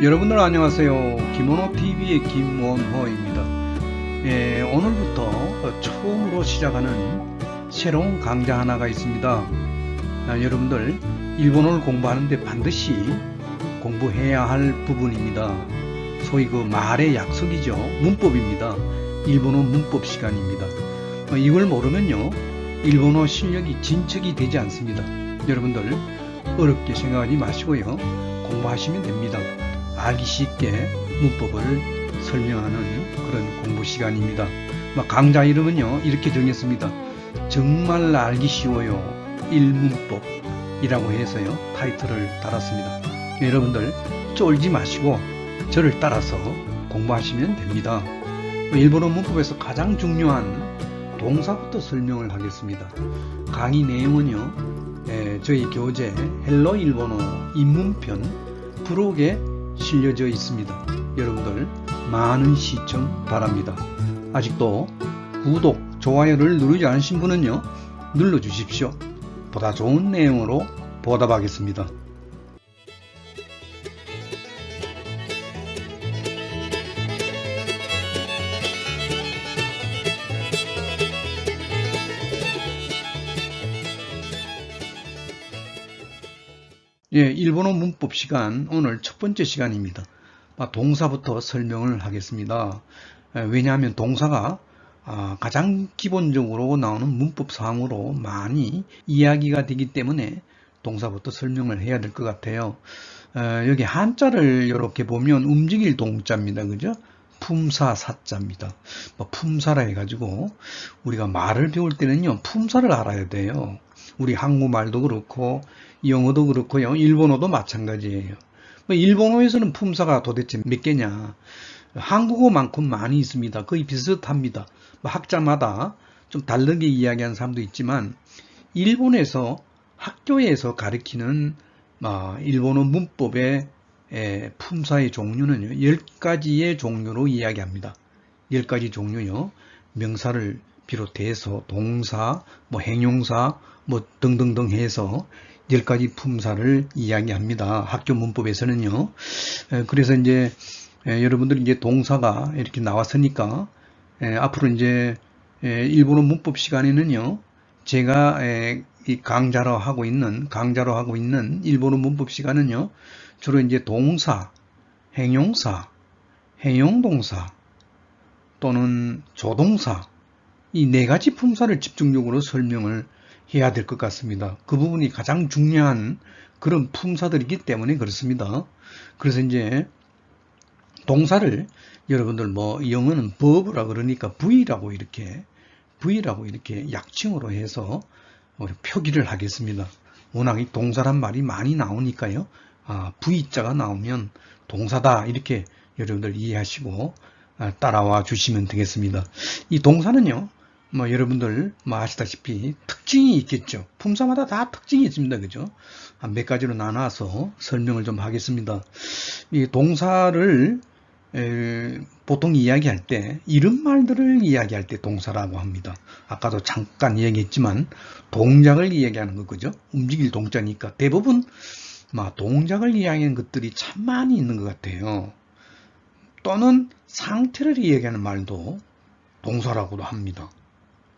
여러분들 안녕하세요. 김원호TV의 김원호입니다. 오늘부터 처음으로 시작하는 새로운 강좌 하나가 있습니다. 여러분들 일본어를 공부하는데 반드시 공부해야 할 부분입니다. 소위 그 말의 약속이죠. 문법입니다. 일본어 문법 시간입니다. 이걸 모르면요, 일본어 실력이 진척이 되지 않습니다. 여러분들 어렵게 생각하지 마시고요, 공부하시면 됩니다. 알기 쉽게 문법을 설명하는 그런 공부 시간입니다. 강좌 이름은요, 이렇게 정했습니다. 정말 알기 쉬워요, 일문법이라고 해서요, 타이틀을 달았습니다. 여러분들 쫄지 마시고 저를 따라서 공부하시면 됩니다. 일본어 문법에서 가장 중요한 동사부터 설명을 하겠습니다. 강의 내용은요, 저희 교재 헬로 일본어 입문편 블로그에 실려져 있습니다. 여러분들 많은 시청 바랍니다. 아직도 구독, 좋아요를 누르지 않으신 분은요, 눌러주십시오. 보다 좋은 내용으로 보답하겠습니다. 일본어 문법 시간, 오늘 첫 번째 시간입니다. 동사부터 설명을 하겠습니다. 왜냐하면 동사가 가장 기본적으로 나오는 문법상으로 많이 이야기가 되기 때문에 동사부터 설명을 해야 될 것 같아요. 여기 한자를 이렇게 보면 움직일 동자입니다. 그죠? 품사 사자입니다. 품사라 해가지고 우리가 말을 배울 때는요, 품사를 알아야 돼요. 우리 한국말도 그렇고 영어도 그렇고요, 일본어도 마찬가지예요. 일본어에서는 품사가 도대체 몇 개냐? 한국어만큼 많이 있습니다. 거의 비슷합니다. 학자마다 좀 다르게 이야기하는 사람도 있지만, 일본에서 학교에서 가르치는 일본어 문법의 품사의 종류는요, 10가지의 종류로 이야기합니다. 10가지 종류요. 명사를 비롯해서 동사, 행용사, 등등등 해서 10가지 품사를 이야기합니다. 학교 문법에서는요. 그래서 이제 여러분들이 이제 동사가 이렇게 나왔으니까 앞으로 이제 일본어 문법 시간에는요, 제가 이 강좌로 하고 있는 일본어 문법 시간은요, 주로 이제 동사, 행용사, 행용동사 또는 조동사, 이 4가지 품사를 집중적으로 설명을 해야 될 것 같습니다. 그 부분이 가장 중요한 그런 품사들이기 때문에 그렇습니다. 그래서 이제 동사를 여러분들 영어는 verb라 그러니까 V라고 이렇게 약칭으로 해서 표기를 하겠습니다. 워낙 이 동사란 말이 많이 나오니까요. V자가 나오면 동사다 이렇게 여러분들 이해하시고 따라와 주시면 되겠습니다. 이 동사는요, 여러분들 아시다시피 특징이 있겠죠. 품사마다 다 특징이 있습니다. 그죠? 몇 가지로 나눠서 설명을 좀 하겠습니다. 이 동사를 보통 이야기할 때, 이런 말들을 이야기할 때 동사라고 합니다. 아까도 잠깐 이야기했지만 동작을 이야기하는 거, 그죠? 움직일 동자니까 대부분 동작을 이야기하는 것들이 참 많이 있는 것 같아요. 또는 상태를 이야기하는 말도 동사라고도 합니다.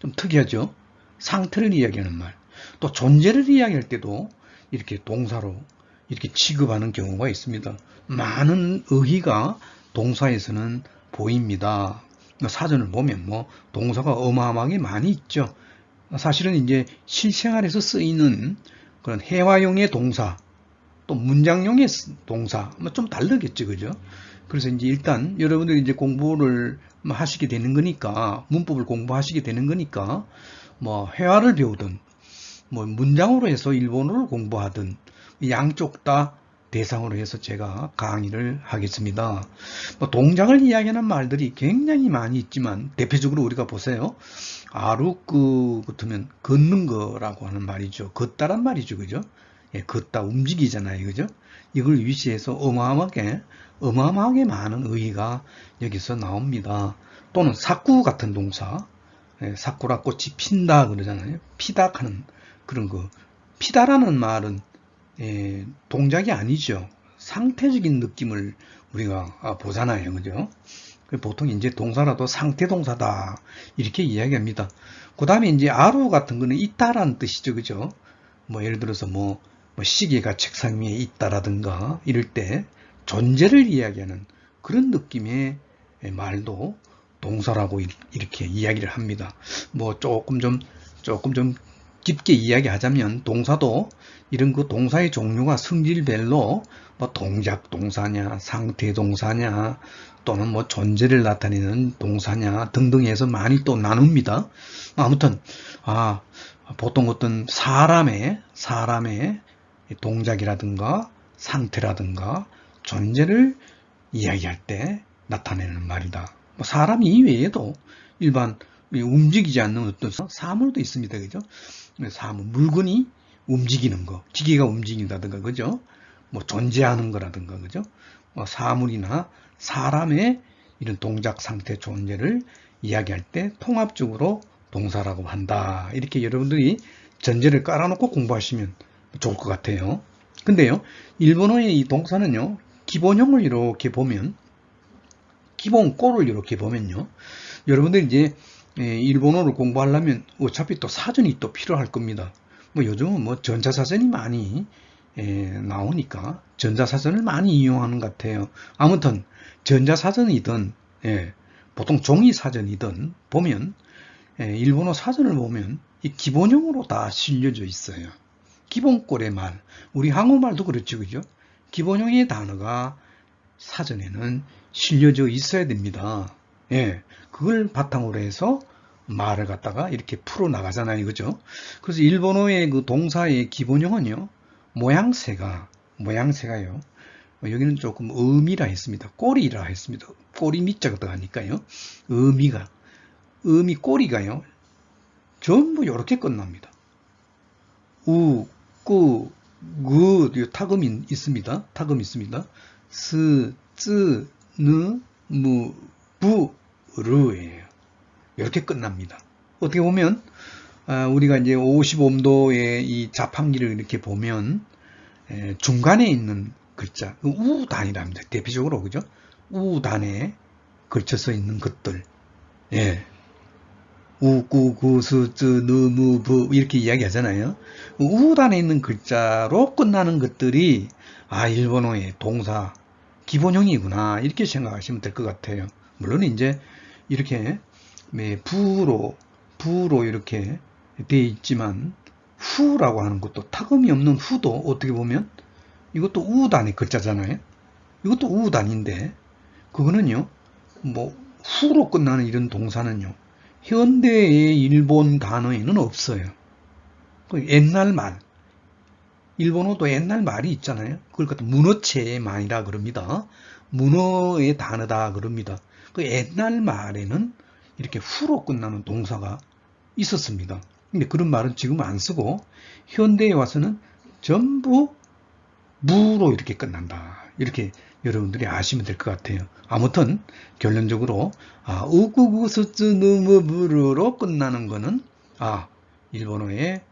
좀 특이하죠? 상태를 이야기하는 말. 또 존재를 이야기할 때도 이렇게 동사로 이렇게 취급하는 경우가 있습니다. 많은 의의가 동사에서는 보입니다. 사전을 보면 동사가 어마어마하게 많이 있죠. 사실은 이제 실생활에서 쓰이는 그런 회화용의 동사, 또 문장용의 동사, 좀 다르겠죠, 그죠? 그래서 이제 일단 여러분들이 이제 공부를 하시게 되는 거니까, 문법을 공부하시게 되는 거니까, 회화를 배우든, 문장으로 해서 일본어를 공부하든, 양쪽 다 대상으로 해서 제가 강의를 하겠습니다. 동작을 이야기하는 말들이 굉장히 많이 있지만, 대표적으로 우리가 보세요. 아루크 같으면 걷는 거라고 하는 말이죠. 걷다란 말이죠, 그죠? 걷다, 움직이잖아요, 그죠? 이걸 위시해서 어마어마하게 많은 의의가 여기서 나옵니다. 또는 사쿠 같은 동사, 사쿠라 꽃이 핀다 그러잖아요. 피다 하는 그런 거. 피다라는 말은 동작이 아니죠. 상태적인 느낌을 우리가 보잖아요. 그죠? 보통 이제 동사라도 상태 동사다. 이렇게 이야기합니다. 그 다음에 이제 are 같은 거는 있다라는 뜻이죠. 그죠? 뭐 예를 들어서 뭐 시계가 책상 위에 있다라든가 이럴 때 존재를 이야기하는 그런 느낌의 말도 동사라고 이렇게 이야기를 합니다. 뭐 조금 좀 깊게 이야기하자면 동사도 이런 그 동사의 종류가 성질별로 뭐 동작 동사냐, 상태 동사냐, 또는 뭐 존재를 나타내는 동사냐 등등 해서 많이 또 나눕니다. 아무튼 보통 어떤 사람의 동작이라든가 상태라든가 존재를 이야기할 때 나타내는 말이다. 뭐 사람 이외에도 일반 움직이지 않는 어떤 사물도 있습니다. 그죠? 사물, 물건이 움직이는 거, 기계가 움직인다든가, 그죠? 뭐 존재하는 거라든가, 그죠? 뭐 사물이나 사람의 이런 동작, 상태, 존재를 이야기할 때 통합적으로 동사라고 한다. 이렇게 여러분들이 전제를 깔아놓고 공부하시면 좋을 것 같아요. 근데요, 일본어의 이 동사는요, 기본형을 이렇게 보면, 기본 꼴을 이렇게 보면요, 여러분들 이제 일본어를 공부하려면 어차피 또 사전이 또 필요할 겁니다. 뭐 요즘은 뭐 전자사전이 많이 나오니까 전자사전을 많이 이용하는 것 같아요. 아무튼 전자사전이든 보통 종이사전이든 보면 일본어 사전을 보면 이 기본형으로 다 실려져 있어요. 기본꼴의 말, 우리 한국말도 그렇죠, 그죠? 기본형의 단어가 사전에는 실려져 있어야 됩니다. 그걸 바탕으로 해서 말을 갖다가 이렇게 풀어 나가잖아요, 그죠? 그래서 일본어의 그 동사의 기본형은요, 모양새가요. 여기는 조금 의미라 했습니다. 꼬리라 했습니다. 꼬리 밑자가 들어가니까요. 의미 꼬리가요. 전부 이렇게 끝납니다. 우, 꾸, 구, 타금이 있습니다. 스, 쯔, 느, 무, 부, 르예요. 이렇게 끝납니다. 어떻게 보면 우리가 이제 55음도의 이 자판기를 이렇게 보면 중간에 있는 글자, 우단이랍니다. 대표적으로, 그죠? 우단에 걸쳐서 있는 것들. 우, 구, 구, 수, 쯔, 느, 무, 부 이렇게 이야기하잖아요. 우단에 있는 글자로 끝나는 것들이 일본어의 동사 기본형이구나 이렇게 생각하시면 될 것 같아요. 물론 이제 이렇게 부로 이렇게 되어 있지만 후라고 하는 것도 타금이 없는 후도 어떻게 보면 이것도 우단의 글자잖아요. 이것도 우단인데 그거는요 뭐 후로 끝나는 이런 동사는요 현대의 일본 단어에는 없어요. 옛날 말, 일본어도 옛날 말이 있잖아요. 그걸 갖다 문어체의 말이라 그럽니다. 문어의 단어다 그럽니다. 그 옛날 말에는 이렇게 후로 끝나는 동사가 있었습니다. 근데 그런 말은 지금 안 쓰고 현대에 와서는 전부 무로 이렇게 끝난다. 이렇게 여러분들이 아시면 될 것 같아요. 아무튼 결론적으로 우구구스츠누무부르로 끝나는 거는 일본어의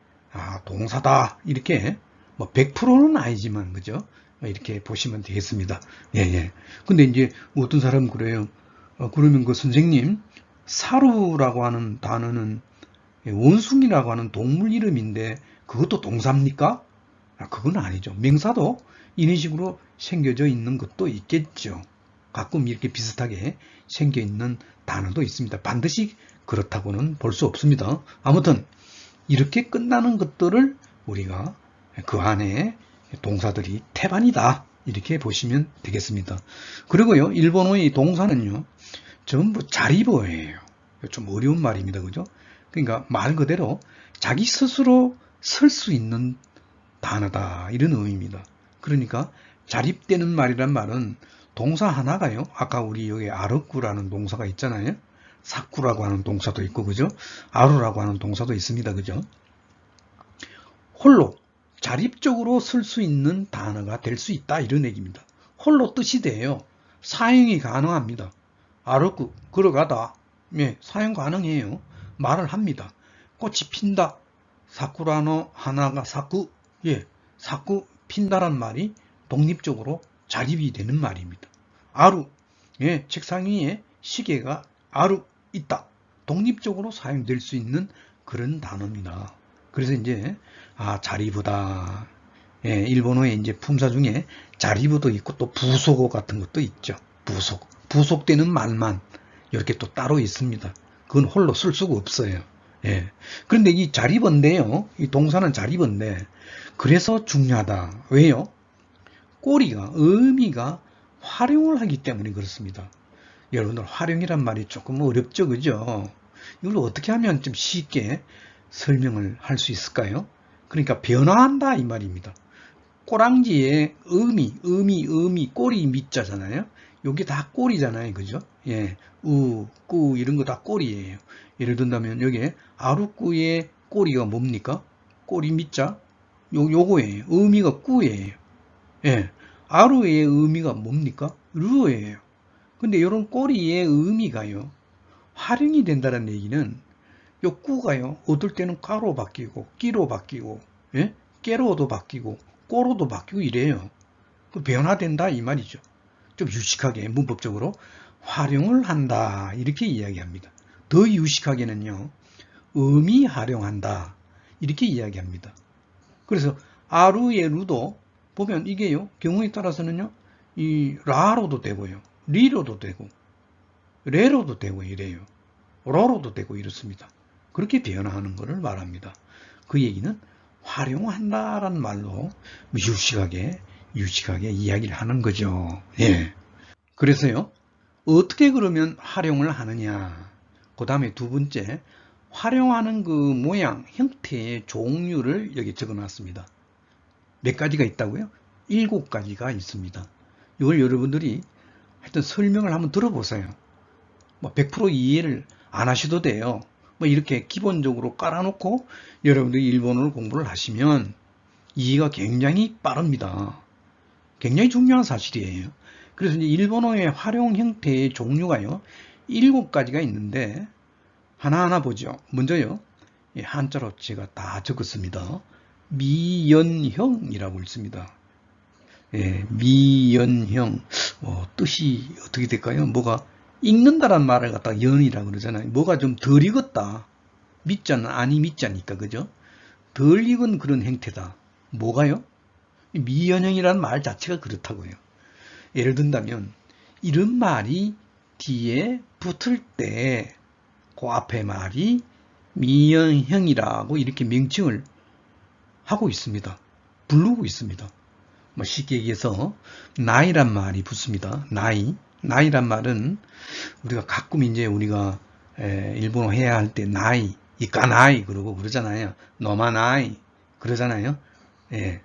동사다. 이렇게 뭐 100%는 아니지만 그죠? 이렇게 보시면 되겠습니다. 근데 이제 어떤 사람은 그래요. 그러면 그 선생님 사루라고 하는 단어는 원숭이라고 하는 동물 이름인데 그것도 동사입니까? 그건 아니죠. 명사도 이런 식으로 생겨져 있는 것도 있겠죠. 가끔 이렇게 비슷하게 생겨 있는 단어도 있습니다. 반드시 그렇다고는 볼 수 없습니다. 아무튼 이렇게 끝나는 것들을 우리가 그 안에 동사들이 태반이다. 이렇게 보시면 되겠습니다. 그리고요, 일본어의 동사는요, 전부 자리보예요. 좀 어려운 말입니다. 그죠? 그러니까 말 그대로 자기 스스로 설 수 있는 단어다. 이런 의미입니다. 그러니까 자립되는 말이란 말은 동사 하나가요. 아까 우리 여기 아르꾸라는 동사가 있잖아요. 사쿠라고 하는 동사도 있고, 그죠? 아루라고 하는 동사도 있습니다. 그죠? 홀로 자립적으로 쓸 수 있는 단어가 될 수 있다. 이런 얘기입니다. 홀로 뜻이 돼요. 사용이 가능합니다. 아르꾸, 걸어가다. 사용 가능해요. 말을 합니다. 꽃이 핀다. 사쿠라노 하나가 사쿠, 사쿠 핀다란 말이 독립적으로 자립이 되는 말입니다. 아루, 예, 책상 위에 시계가 아루 있다. 독립적으로 사용될 수 있는 그런 단어입니다. 그래서 이제 자리부다. 예, 일본어의 이제 품사 중에 자리부도 있고 또 부속어 같은 것도 있죠. 부속되는 말만 이렇게 또 따로 있습니다. 그건 홀로 쓸 수가 없어요. 예. 그런데 이 자리번인데요. 이 동사는 자리번인데 그래서 중요하다. 왜요? 꼬리가, 의미가 활용을 하기 때문에 그렇습니다. 여러분들 활용이란 말이 조금 어렵죠, 그죠? 이걸 어떻게 하면 좀 쉽게 설명을 할 수 있을까요? 그러니까 변화한다 이 말입니다. 꼬랑지의 의미, 꼬리 밑자잖아요. 요게 다 꼬리잖아요, 그죠? 예, 꾸 이런 거 다 꼬리예요. 예를 든다면 여기에 아루꾸의 꼬리가 뭡니까? 꼬리 밑자 요거예요. 의미가 꾸예요. 예, 아루의 의미가 뭡니까? 르예요. 근데 이런 꼬리의 의미가요, 활용이 된다는 얘기는 요 꾸가요, 어떨 때는 까로 바뀌고, 끼로 바뀌고, 예? 깨로도 바뀌고, 꼬로도 바뀌고 이래요. 변화된다 이 말이죠. 좀 유식하게 문법적으로 활용을 한다 이렇게 이야기합니다. 더 유식하게는요, 의미 활용한다 이렇게 이야기합니다. 그래서 아루의 루도 보면 이게요, 경우에 따라서는요, 이 라로도 되고요, 리로도 되고, 레로도 되고 이래요. 로로도 되고 이렇습니다. 그렇게 변화하는 것을 말합니다. 그 얘기는 활용한다라는 말로 유식하게 이야기를 하는 거죠. 예. 그래서요, 어떻게 그러면 활용을 하느냐. 그 다음에 두 번째, 활용하는 그 모양, 형태의 종류를 여기 적어 놨습니다. 몇 가지가 있다고요? 7가지가 있습니다. 이걸 여러분들이 하여튼 설명을 한번 들어보세요. 뭐 100% 이해를 안 하셔도 돼요. 뭐 이렇게 기본적으로 깔아놓고 여러분들이 일본어를 공부를 하시면 이해가 굉장히 빠릅니다. 굉장히 중요한 사실이에요. 그래서 이제 일본어의 활용 형태의 종류가요, 7가지가 있는데 하나하나 보죠. 먼저요, 한자로 제가 다 적었습니다. 미연형이라고 있습니다. 예, 미연형. 뜻이 어떻게 될까요? 뭐가 읽는다란 말을 갖다가 연이라고 그러잖아요. 뭐가 좀 덜 익었다. 밑자는 아니 밑자니까, 그죠? 덜 익은 그런 형태다. 뭐가요? 미연형이라는 말 자체가 그렇다고요. 예를 든다면 이런 말이 뒤에 붙을 때 그 앞에 말이 미연형이라고 이렇게 명칭을 하고 있습니다. 부르고 있습니다. 뭐 쉽게 얘기해서 나이란 말이 붙습니다. 나이란 말은 우리가 가끔 이제 우리가 일본어 해야 할 때 나이, 이까나이 그러고 그러잖아요. 너마나이 그러잖아요. 예,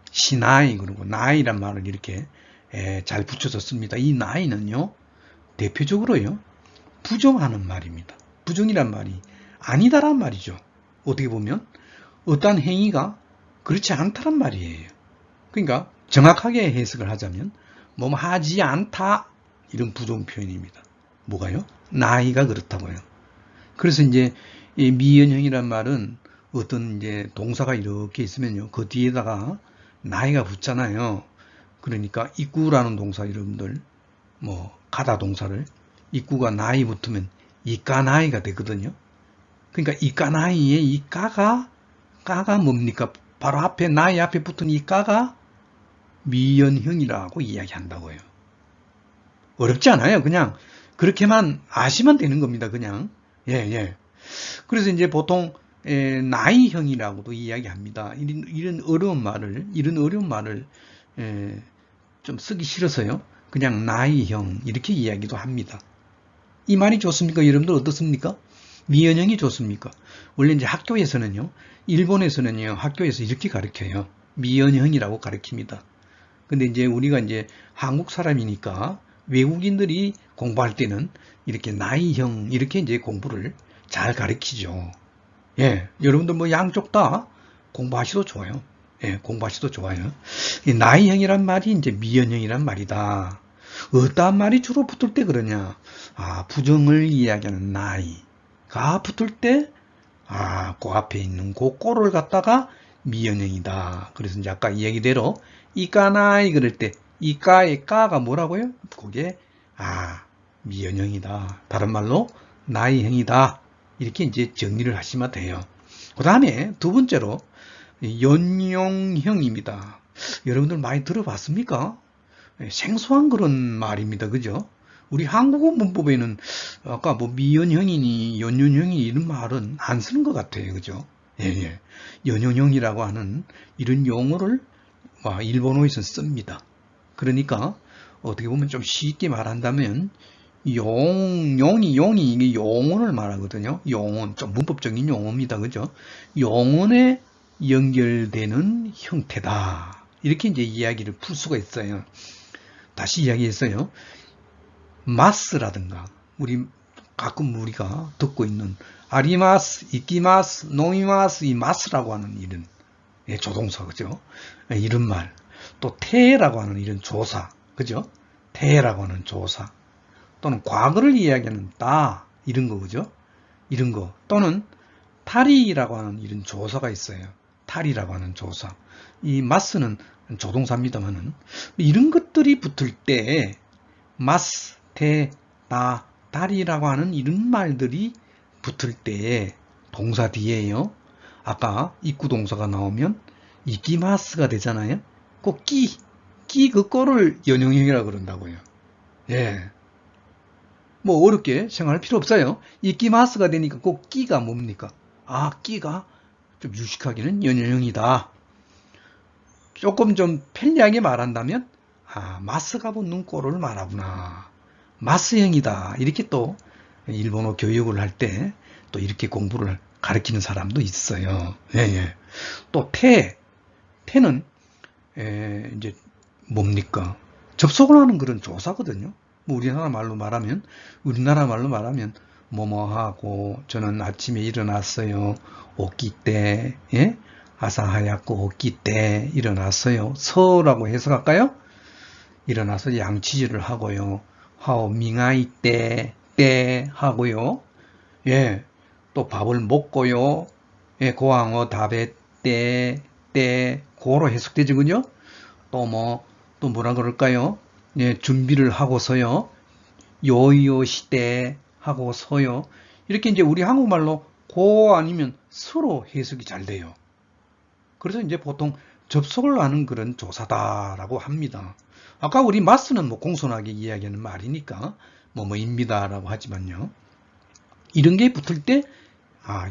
시나이 그러고 나이란 말을 이렇게 잘 붙여서 씁니다. 이 나이는요, 대표적으로요, 부정하는 말입니다. 부정이란 말이 아니다란 말이죠. 어떻게 보면 어떠한 행위가 그렇지 않다란 말이에요. 그러니까 정확하게 해석을 하자면 뭐 하지 않다 이런 부정 표현입니다. 뭐가요? 나이가 그렇다고요. 그래서 이제 이 미연형이란 말은 어떤 이제 동사가 이렇게 있으면요, 그 뒤에다가 나이가 붙잖아요. 그러니까 입구라는 동사, 여러분들 뭐 가다 동사를 입구가 나이 붙으면 이까나이가 되거든요. 그러니까 이까나이의 이 까가 뭡니까? 바로 앞에 나이 앞에 붙은 이 까가 미연형이라고 이야기한다고요. 어렵지 않아요. 그냥 그렇게만 아시면 되는 겁니다. 그냥 예. 그래서 이제 보통 나이형이라고도 이야기합니다. 이런 어려운 말을 좀 쓰기 싫어서요, 그냥 나이형 이렇게 이야기도 합니다. 이 말이 좋습니까? 여러분들 어떻습니까? 미연형이 좋습니까? 원래 이제 학교에서는요, 일본에서는요, 학교에서 이렇게 가르쳐요. 미연형이라고 가르칩니다. 근데 이제 우리가 이제 한국 사람이니까 외국인들이 공부할 때는 이렇게 나이형 이렇게 이제 공부를 잘 가르치죠. 예, 여러분들 뭐 양쪽 다 공부하셔도 좋아요. 예, 공부하셔도 좋아요. 이 나이형이란 말이 이제 미연형이란 말이다. 어떠한 말이 주로 붙을 때 그러냐? 부정을 이야기하는 나이가 붙을 때, 그 앞에 있는 그 꼬를 갖다가 미연형이다. 그래서 이제 아까 이야기대로 이까나이 그럴 때 이 까의 까가 뭐라고요? 그게 미연형이다. 다른 말로 나이형이다. 이렇게 이제 정리를 하시면 돼요. 그 다음에 두 번째로 연용형입니다. 여러분들 많이 들어봤습니까? 생소한 그런 말입니다. 그죠? 우리 한국어 문법에는 아까 뭐 미연형이니 연연형이니 이런 말은 안 쓰는 것 같아요. 그죠? 예. 연연형이라고 하는 이런 용어를 일본어에서 씁니다. 그러니까 어떻게 보면 좀 쉽게 말한다면 용이 이게 용언을 말하거든요. 용언, 좀 문법적인 용어입니다. 그죠? 용언에 연결되는 형태다. 이렇게 이제 이야기를 풀 수가 있어요. 다시 이야기했어요. 마스라든가 가끔 우리가 듣고 있는 아리마스, 이키마스, 노미마스, 이 마스라고 하는 이런 조동사, 그죠? 이런 말. 또 테라고 하는 이런 조사, 그죠? 테라고 하는 조사. 또는 과거를 이야기하는 따, 이런 거, 그죠? 이런 거. 또는 타리라고 하는 이런 조사가 있어요. 타리라고 하는 조사. 이 마스는 조동사입니다만은 이런 것들이 붙을 때 마스, 테, 나, 다리라고 하는 이런 말들이 붙을 때 동사 뒤에요. 아까 입구 동사가 나오면 이키마스가 되잖아요. 꼭 그 거를 연용형이라고 그런다고요. 예. 뭐 어렵게 생각할 필요 없어요. 이키마스가 되니까 꼭 끼가 뭡니까? 끼가 좀 유식하기는 연용형이다. 조금 좀 편리하게 말한다면 마스가 붙는 꼴을 말하구나. 마스형이다. 이렇게 또 일본어 교육을 할 때 또 이렇게 공부를 가르치는 사람도 있어요. 예. 또 태는 이제 뭡니까? 접속을 하는 그런 조사거든요. 뭐 우리나라 말로 말하면 뭐뭐하고 저는 아침에 일어났어요. 오기 때, 예? 아사하얗고 오기 때 일어났어요. 서라고 해석할까요? 일어나서 양치질을 하고요. 하오 밍아이 때 하고요. 예. 또 밥을 먹고요. 예, 고항어 다베 때 고로 해석되죠. 그죠? 또 뭐라 그럴까요? 예, 준비를 하고서요. 요요시대 하고서요. 이렇게 이제 우리 한국말로 고 아니면 서로 해석이 잘 돼요. 그래서 이제 보통 접속을 하는 그런 조사다라고 합니다. 아까 우리 마스는 뭐 공손하게 이야기하는 말이니까 뭐뭐입니다라고 하지만요. 이런 게 붙을 때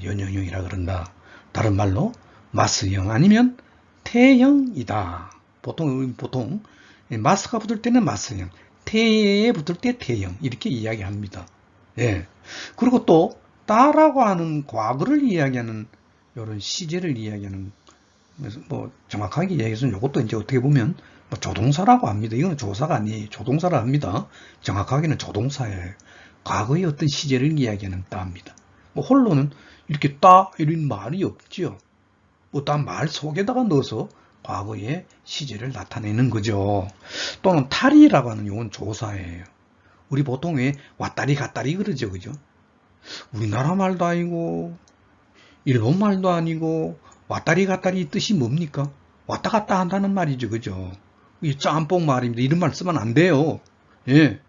연형형이라 그런다. 다른 말로 마스형 아니면 태형이다. 보통 마스가 붙을 때는 마스형, 태에 붙을 때 태형 이렇게 이야기합니다. 예. 그리고 또 따라고 하는 과거를 이야기하는 이런 시제를 이야기하는 뭐 정확하게 이야기해서 이것도 이제 어떻게 보면 뭐 조동사라고 합니다. 이거는 조사가 아니에요. 조동사라 합니다. 정확하게는 조동사예요. 과거의 어떤 시제를 이야기하는 따입니다. 뭐 홀로는 이렇게 따 이런 말이 없죠. 뭐 다 말 속에다가 넣어서 과거의 시제를 나타내는 거죠. 또는 탈이라고 하는 이건 조사예요. 우리 보통 왜 왔다리 갔다리 그러죠, 그죠? 우리나라 말도 아니고 일본 말도 아니고 왔다리 갔다리 뜻이 뭡니까? 왔다 갔다 한다는 말이죠, 그죠? 이 짬뽕 말입니다. 이런 말 쓰면 안 돼요. 예.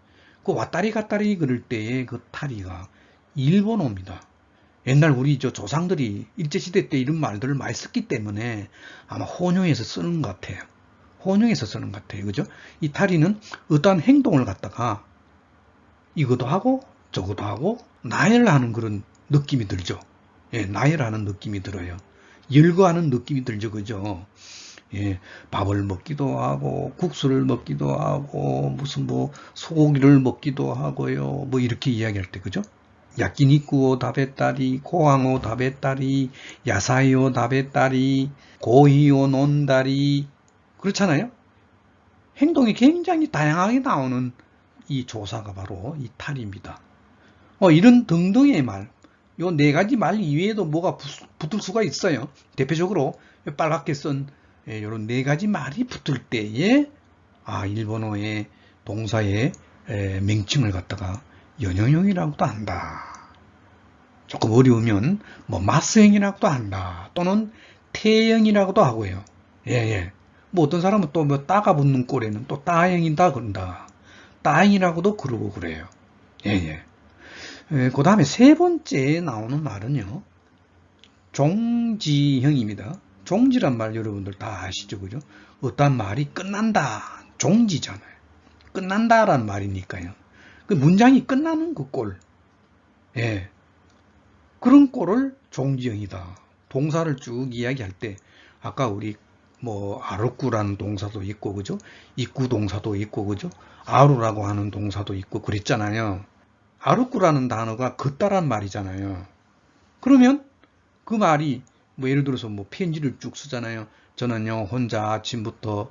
그 왔다리 갔다리 그럴 때의 그 탈이가 일본어입니다. 옛날 우리 조상들이 일제시대 때 이런 말들을 많이 썼기 때문에 아마 혼용해서 쓰는 것 같아요. 혼용해서 쓰는 것 같아요. 그죠? 이 탈이는 어떠한 행동을 갖다가 이것도 하고 저것도 하고 나열하는 그런 느낌이 들죠. 예, 나열하는 느낌이 들어요. 열거하는 느낌이 들죠. 그죠? 예, 밥을 먹기도 하고 국수를 먹기도 하고 무슨 뭐 소고기를 먹기도 하고요. 뭐 이렇게 이야기할 때 그죠? 야끼니쿠오 다베따리, 고항오 다베따리, 야사이오 다베따리, 고이오 논다리 그렇잖아요. 행동이 굉장히 다양하게 나오는 이 조사가 바로 이 탈입니다. 이런 등등의 말, 요 네 가지 말 이외에도 뭐가 붙을 수가 있어요. 대표적으로 빨갛게 쓴 이런 네 가지 말이 붙을 때에 일본어의 동사의 명칭을 갖다가 연형형이라고도 한다. 조금 어려우면 뭐 마스형이라고도 한다. 또는 태형이라고도 하고요. 예. 뭐 어떤 사람은 또 뭐 따가 붙는 꼴에는 또 따행이다 그런다. 따행이라고도 그러고 그래요. 예, 예. 그 다음에 세 번째 나오는 말은요. 종지형입니다. 종지란 말 여러분들 다 아시죠? 그죠? 어떤 말이 끝난다. 종지잖아요. 끝난다라는 말이니까요. 그 문장이 끝나는 그 꼴. 예. 그런 꼴을 종지형이다. 동사를 쭉 이야기할 때 아까 우리 뭐 아르꾸라는 동사도 있고 그죠? 입구 동사도 있고 그죠? 아루라고 하는 동사도 있고 그랬잖아요. 아르꾸라는 단어가 걷다란 말이잖아요. 그러면 그 말이 뭐 예를 들어서 뭐 편지를 쭉 쓰잖아요. 저는요 혼자 아침부터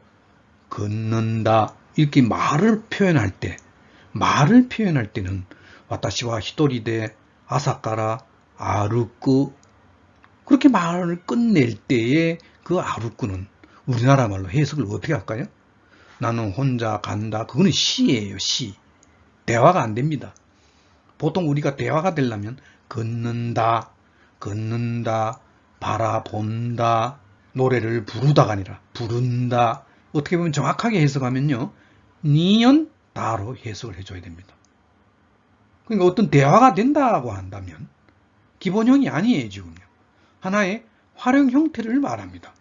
걷는다 이렇게 말을 표현할 때는 와타시와 히토리데 아사카라 아르쿠 그렇게 말을 끝낼 때에 그 아르쿠는 우리나라 말로 해석을 어떻게 할까요? 나는 혼자 간다. 그거는 시예요, 시. 대화가 안 됩니다. 보통 우리가 대화가 되려면 걷는다, 바라본다, 노래를 부르다가 아니라 부른다. 어떻게 보면 정확하게 해석하면요. 니은 다로 해석을 해줘야 됩니다. 그러니까 어떤 대화가 된다고 한다면 기본형이 아니에요, 지금요. 하나의 활용 형태를 말합니다.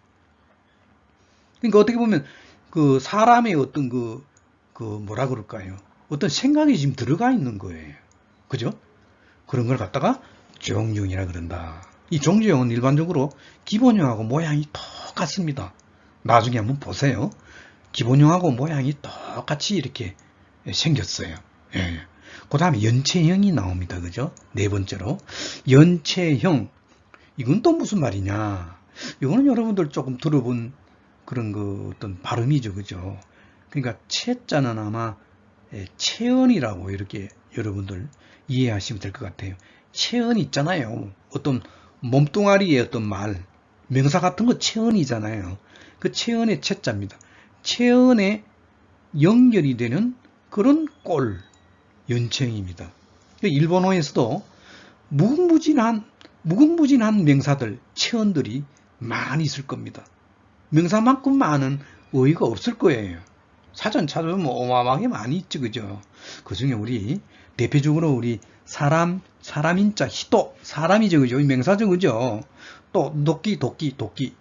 그러니까 어떻게 보면 그 사람의 어떤 그 뭐라 그럴까요? 어떤 생각이 지금 들어가 있는 거예요. 그죠? 그런 걸 갖다가 종지형이라 그런다. 이 종지형은 일반적으로 기본형하고 모양이 똑같습니다. 나중에 한번 보세요. 기본형하고 모양이 똑같이 이렇게 생겼어요. 예. 그 다음에 연체형이 나옵니다. 그죠? 네 번째로. 연체형. 이건 또 무슨 말이냐. 이거는 여러분들 조금 들어본 그런 그 어떤 발음이죠. 그죠? 그러니까 채자는 아마 체언이라고 이렇게 여러분들 이해하시면 될 것 같아요. 체언 있잖아요. 어떤 몸뚱아리의 어떤 말, 명사 같은 거 체언이잖아요. 그 체언의 채자입니다. 체언에 연결이 되는 그런 꼴, 연체형입니다. 일본어에서도 무궁무진한 명사들, 체언들이 많이 있을 겁니다. 명사만큼 많은 어휘가 없을 거예요. 사전 찾아보면 어마어마하게 많이 있죠, 그죠? 그 중에 우리, 대표적으로 우리 사람인자, 히토, 사람이죠, 그죠? 명사죠, 그죠? 또, 도끼.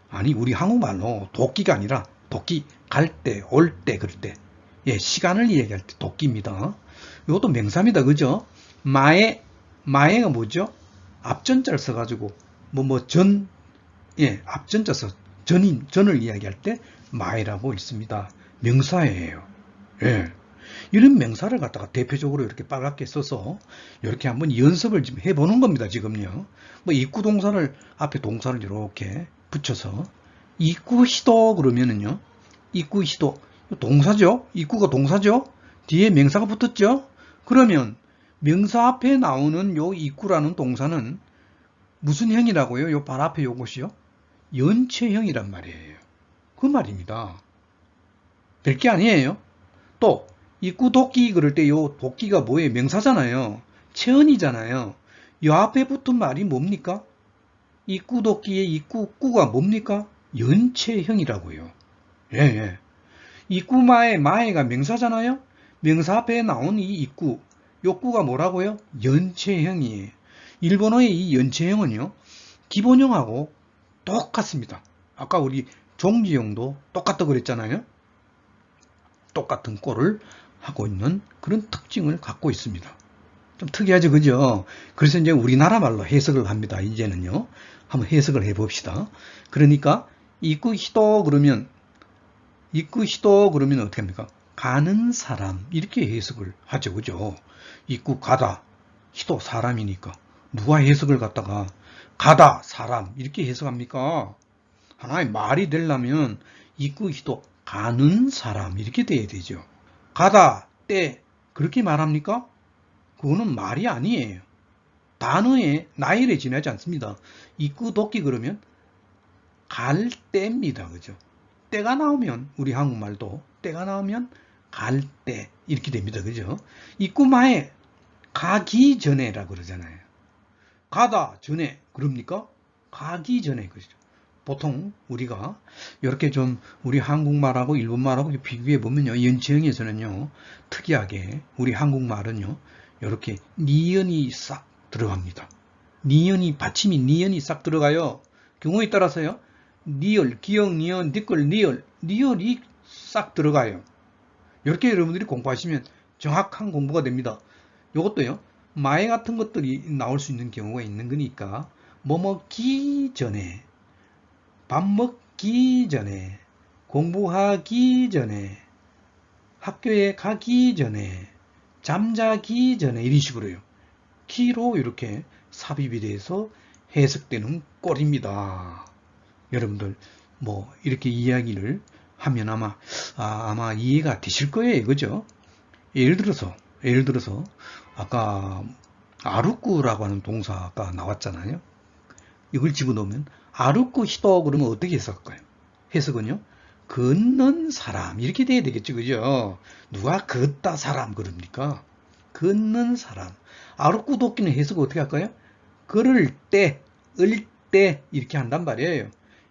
아니, 우리 한국말로 도끼가 아니라, 도끼, 갈 때, 올 때, 그럴 때. 예, 시간을 이야기할 때 도끼입니다. 이것도 명사입니다, 그죠? 마에가 뭐죠? 앞전자를 써가지고, 앞전자 써, 전을 이야기할 때, 마에라고 있습니다. 명사예요. 예. 이런 명사를 갖다가 대표적으로 이렇게 빨갛게 써서 이렇게 한번 연습을 좀 해보는 겁니다. 지금요. 뭐 입구 동사를 앞에 동사를 이렇게 붙여서 입구히도 그러면은요. 입구히도 동사죠. 입구가 동사죠. 뒤에 명사가 붙었죠. 그러면 명사 앞에 나오는 요 입구라는 동사는 무슨 형이라고요? 요 발 앞에 요것이요. 연체형이란 말이에요. 그 말입니다. 별게 아니에요. 또 입구 도끼 그럴 때 요 도끼가 뭐예요? 명사잖아요. 체언이잖아요. 요 앞에 붙은 말이 뭡니까? 입구 도끼의 입구가 뭡니까? 연체형이라고요. 예. 입구마에가 명사잖아요. 명사 앞에 나온 이 입구, 요구가 뭐라고요? 연체형이에요. 일본어의 이 연체형은요. 기본형하고 똑같습니다. 아까 우리 종지형도 똑같다고 그랬잖아요. 똑같은 꼴을 하고 있는 그런 특징을 갖고 있습니다. 좀 특이하죠, 그죠? 그래서 이제 우리나라 말로 해석을 합니다. 이제는요. 한번 해석을 해봅시다. 그러니까 이쿠히도 그러면 어떻게 합니까? 가는 사람 이렇게 해석을 하죠, 그죠? 이쿠 가다, 히도 사람이니까 누가 해석을 갖다가 가다 사람 이렇게 해석합니까? 하나의 말이 되려면 이쿠히도 가는 사람 이렇게 돼야 되죠. 가다, 때 그렇게 말합니까? 그거는 말이 아니에요. 단어에 나열에 지나지 않습니다. 입구 도끼 그러면 갈 때입니다. 그죠? 때가 나오면 우리 한국말도 때가 나오면 갈 때 이렇게 됩니다. 그죠? 입구마에 가기 전에라 그러잖아요. 가다 전에 그럽니까? 가기 전에 그죠? 보통 우리가 이렇게 좀 우리 한국말하고 일본말하고 비교해 보면요, 연체형에서는요 특이하게 우리 한국말은요 이렇게 니은이 싹 들어갑니다. 니은이 받침이 니은이 싹 들어가요. 경우에 따라서요 니을, 기역, 니은, 니끌, 니을이 싹 들어가요. 이렇게 여러분들이 공부하시면 정확한 공부가 됩니다. 이것도요 마에 같은 것들이 나올 수 있는 경우가 있는 거니까 뭐 먹기 전에, 밥 먹기 전에, 공부하기 전에, 학교에 가기 전에, 잠자기 전에 이런 식으로요. 키로 이렇게 삽입이 돼서 해석되는 꼴입니다. 여러분들 뭐 이렇게 이야기를 하면 아마 이해가 되실 거예요. 그죠? 예를 들어서 아까 아루꾸라고 하는 동사가 나왔잖아요. 이걸 집어넣으면 아루꾸 히도 그러면 어떻게 해석할까요? 해석은요. 걷는 사람 이렇게 돼야 되겠죠. 그죠? 누가 걷다 사람 그럽니까? 걷는 사람. 아루꾸 도끼는 해석을 어떻게 할까요? 걸을 때, 을 때 이렇게 한단 말이에요.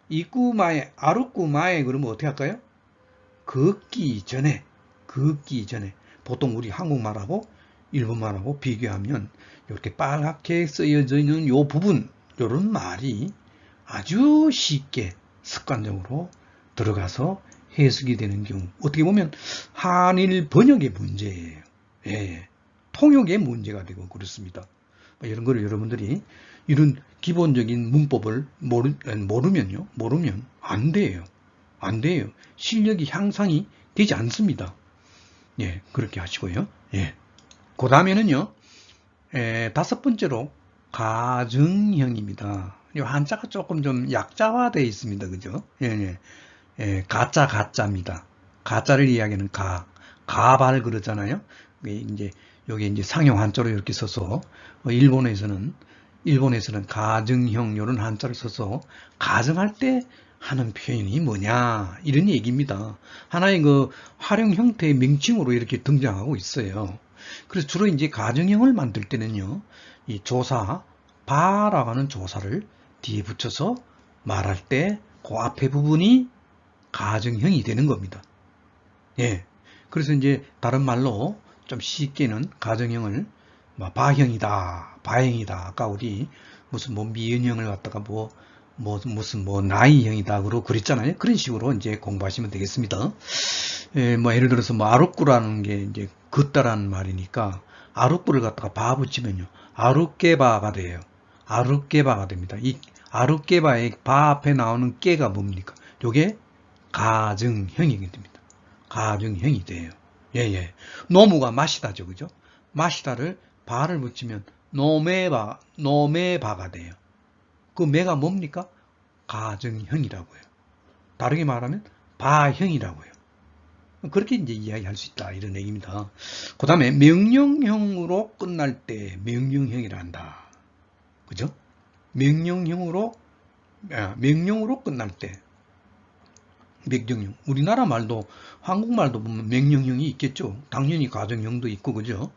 이꾸마에, 아루꾸마에 그러면 어떻게 할까요? 걷기 전에. 보통 우리 한국말하고 일본말하고 비교하면 이렇게 빨갛게 쓰여져 있는 이 부분, 이런 말이 아주 쉽게 습관적으로 들어가서 해석이 되는 경우, 어떻게 보면 한일 번역의 문제예요. 예, 통역의 문제가 되고 그렇습니다. 이런 거를 여러분들이 이런 기본적인 문법을 모르면 안 돼요. 실력이 향상이 되지 않습니다. 예, 그렇게 하시고요. 예. 그 다음에는요, 다섯 번째로 가정형입니다. 이 한자가 조금 좀 약자화되어 있습니다. 그죠? 가짜입니다. 가짜를 이야기하는 가발 그러잖아요. 여기 이제 상형 한자로 이렇게 써서, 일본에서는 가정형 이런 한자를 써서 가정할 때 하는 표현이 뭐냐 이런 얘기입니다. 하나의 그 활용 형태의 명칭으로 이렇게 등장하고 있어요. 그래서 주로 이제 가정형을 만들 때는요, 이 조사 바라고 하는 조사를 뒤에 붙여서 말할 때 그 앞에 부분이 가정형이 되는 겁니다. 예. 그래서 이제 다른 말로 좀 쉽게는 가정형을 바형이다. 아까 우리 무슨 미은형을 갖다가 무슨 나이형이다 그러고 그랬잖아요. 그런 식으로 이제 공부하시면 되겠습니다. 예를 들어서 아룻구라는 게 이제 걷다라는 말이니까 아룻구를 갖다가 바 붙이면요. 아룻개바가 돼요. 아룻개바가 됩니다. 이 아룻개바의 바 앞에 나오는 깨가 뭡니까? 요게 가정형이 됩니다. 가정형이 돼요. 노무가 마시다죠. 그죠? 마시다를 바를 붙이면 노메바가 돼요. 그 매가 뭡니까? 가정형이라고요. 다르게 말하면 바형이라고요. 그렇게 이제 이야기할 수 있다 이런 얘기입니다. 그 다음에 명령형으로 끝날 때 명령형이라 한다. 그죠? 명령으로 끝날 때 명령형. 우리나라 말도 한국말도 보면 명령형이 있겠죠. 당연히 가정형도 있고 그죠?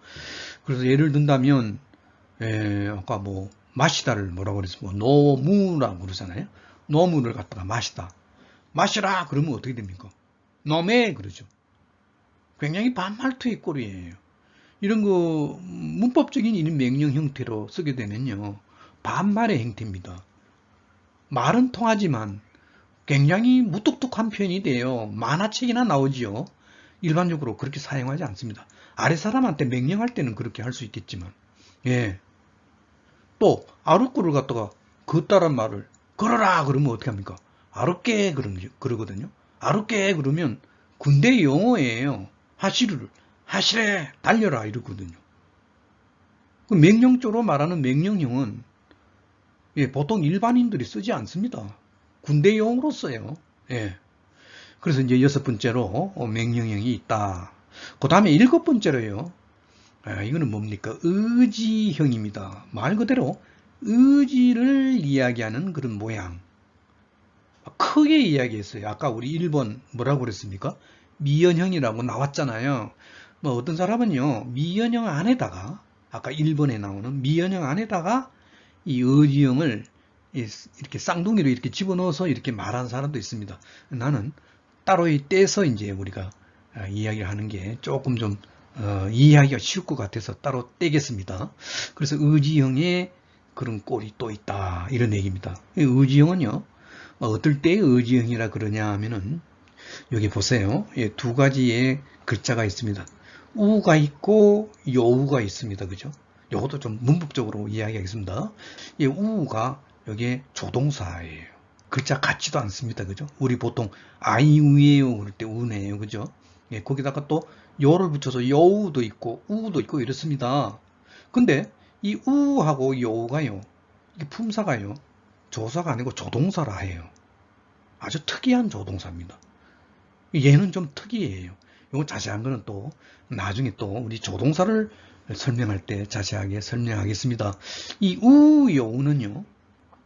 그래서 예를 든다면 아까 마시다를 뭐라고 그랬어요? 노무라고 그러잖아요. 노무를 갖다가 마시라 그러면 어떻게 됩니까? 노매 그러죠. 굉장히 반말투의 꼴이에요. 이런 거 문법적인 이런 명령 형태로 쓰게 되면요, 반말의 행태입니다. 말은 통하지만 굉장히 무뚝뚝한 표현이 돼요. 만화책이나 나오지요. 일반적으로 그렇게 사용하지 않습니다. 아래 사람한테 명령할 때는 그렇게 할 수 있겠지만, 또 아룻구를 갖다가 걷다란 말을 걸어라 그러면 어떻게 합니까? 아룻게 그러거든요. 아룻게 그러면 군대 용어예요. 하시래 달려라 이러거든요. 그 명령조로 말하는 명령형은 보통 일반인들이 쓰지 않습니다. 군대 용어로 써요. 그래서 이제 여섯 번째로 명령형이 있다. 그 다음에 일곱 번째로요. 이거는 뭡니까? 의지형입니다. 말 그대로 의지를 이야기하는 그런 모양. 크게 이야기했어요. 아까 우리 1번 뭐라고 그랬습니까? 미연형이라고 나왔잖아요. 어떤 사람은요, 미연형 안에다가, 아까 1번에 나오는 미연형 안에다가 이 의지형을 이렇게 쌍둥이로 이렇게 집어넣어서 이렇게 말하는 사람도 있습니다. 나는 따로 떼서 이제 우리가 이야기를 하는 게 조금 좀 이해하기가 쉬울 것 같아서 따로 떼겠습니다. 그래서 의지형의 그런 꼴이 또 있다, 이런 얘기입니다. 의지형은요, 어떨 때 의지형이라 그러냐 하면은 여기 보세요. 두 가지의 글자가 있습니다. 우가 있고 여우가 있습니다. 그죠? 이것도 좀 문법적으로 이야기하겠습니다. 우가 여기에 조동사예요. 글자 같지도 않습니다. 그죠? 우리 보통 아이우예요 그럴 때 우네요. 그죠? 거기다가 또 여를 붙여서 여우도 있고 우도 있고 이렇습니다. 근데 이 우하고 여우가요, 이게 품사가요, 조사가 아니고 조동사라 해요. 아주 특이한 조동사입니다. 얘는 좀 특이해요. 이거 자세한 거는 또 나중에 또 우리 조동사를 설명할 때 자세하게 설명하겠습니다. 이 우여우는요,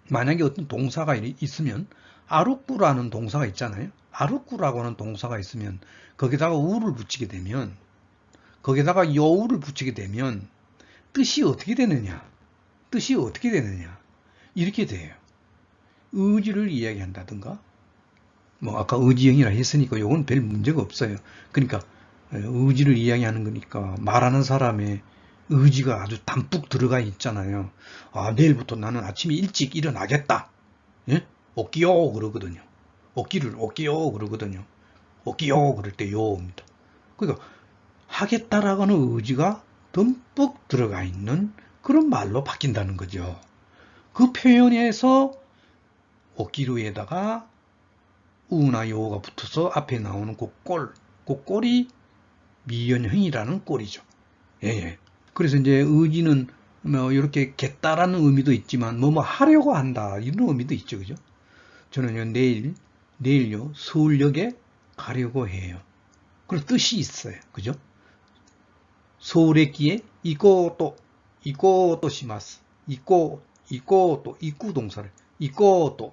만약에 어떤 동사가 있으면 아루꾸라는 동사가 있잖아요. 아루꾸라고 하는 동사가 있으면 거기다가 우를 붙이게 되면, 거기다가 여우를 붙이게 되면 뜻이 어떻게 되느냐? 뜻이 어떻게 되느냐? 이렇게 돼요. 의지를 이야기한다든가, 뭐 아까 의지형이라 했으니까 요건 별 문제가 없어요. 그러니까 의지를 이야기하는 거니까 말하는 사람의 의지가 아주 담뿍 들어가 있잖아요. 아, 내일부터 나는 아침에 일찍 일어나겠다. 예? 오끼요 그러거든요. 오끼요 그러거든요. 오끼요 그럴 때 요입니다. 그러니까 하겠다라고 하는 의지가 듬뿍 들어가 있는 그런 말로 바뀐다는 거죠. 그 표현에서 오끼루에다가 우나 요가 붙어서 앞에 나오는 그 꼴이 미연형이라는 꼴이죠. 예. 그래서 이제 의지는 뭐 이렇게 겠다라는 의미도 있지만 뭐 하려고 한다 이런 의미도 있죠. 그죠? 저는요 내일요 서울역에 가려고 해요. 그런 뜻이 있어요. 그죠? 서울駅에 이코또 시마스. 이코또 이쿠 동사를 이코또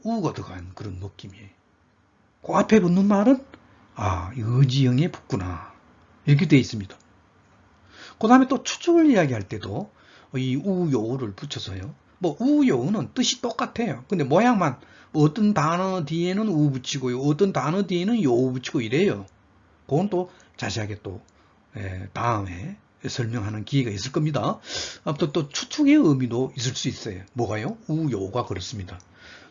우가 들어간 그런 느낌이에요. 그 앞에 붙는 말은 의지형에 붙구나 이렇게 되어 있습니다. 그 다음에 또 추측을 이야기할 때도 이 우요우를 붙여서요. 뭐 우요우는 뜻이 똑같아요. 근데 모양만 어떤 단어 뒤에는 우 붙이고요, 어떤 단어 뒤에는 요우 붙이고 이래요. 그건 또 자세하게 또 다음에 설명하는 기회가 있을 겁니다. 아무튼 또 추측의 의미도 있을 수 있어요. 뭐가요? 우요우가 그렇습니다.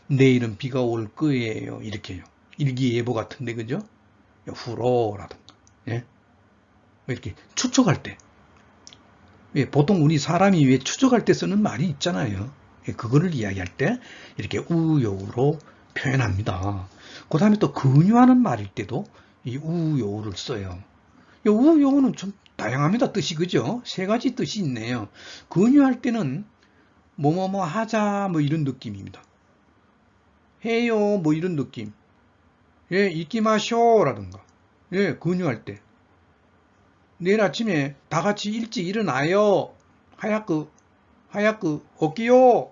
내일은 비가 올 거예요. 이렇게요. 일기예보 같은데, 그죠? 후로라든가, 예? 이렇게 추측할 때. 보통 우리 사람이 왜 추측할 때 쓰는 말이 있잖아요. 그거를 이야기할 때 이렇게 우요우로 표현합니다. 그 다음에 또 근유하는 말일 때도 이 우요우를 써요. 이 우요우는 좀 다양합니다. 뜻이, 그죠? 세 가지 뜻이 있네요. 근유할 때는 뭐뭐뭐 하자 뭐 이런 느낌입니다. 해요 뭐 이런 느낌. 예, 이키마쇼 라든가. 예, 근유할 때 내일 아침에 다 같이 일찍 일어나요. 하야크 오키요.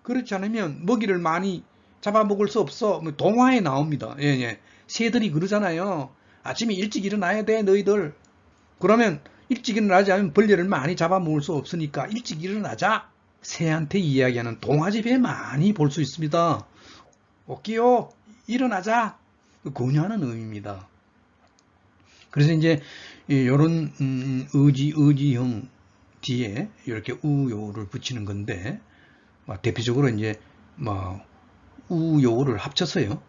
그렇지 않으면 먹이를 많이 잡아먹을 수 없어. 뭐 동화에 나옵니다. 예. 새들이 그러잖아요. 아침에 일찍 일어나야 돼 너희들. 그러면 일찍 일어나지 않으면 벌레를 많이 잡아먹을 수 없으니까 일찍 일어나자. 새한테 이야기하는 동화집에 많이 볼 수 있습니다. 오키요 일어나자. 권유하는 의미입니다. 그래서 이제 이런 의지형 뒤에 이렇게 우요를 붙이는 건데, 대표적으로 이제 우요를 합쳐서요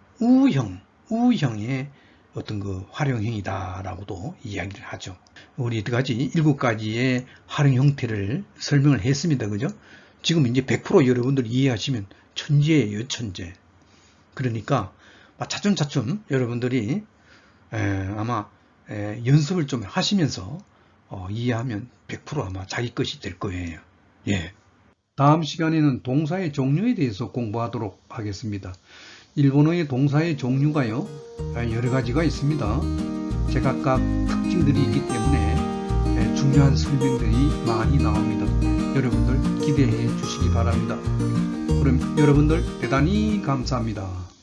우형의 어떤 그 활용형이다라고도 이야기를 하죠. 우리 여기까지 7가지의 활용 형태를 설명을 했습니다. 그죠? 지금 이제 100% 여러분들 이해하시면 천재예요, 천재. 그러니까 차츰차츰 여러분들이 아마 연습을 좀 하시면서 이해하면 100% 아마 자기 것이 될 거예요. 예. 다음 시간에는 동사의 종류에 대해서 공부하도록 하겠습니다. 일본어의 동사의 종류가요, 여러 가지가 있습니다. 제각각 특징들이 있기 때문에 중요한 설명들이 많이 나옵니다. 여러분들 기대해 주시기 바랍니다. 그럼 여러분들 대단히 감사합니다.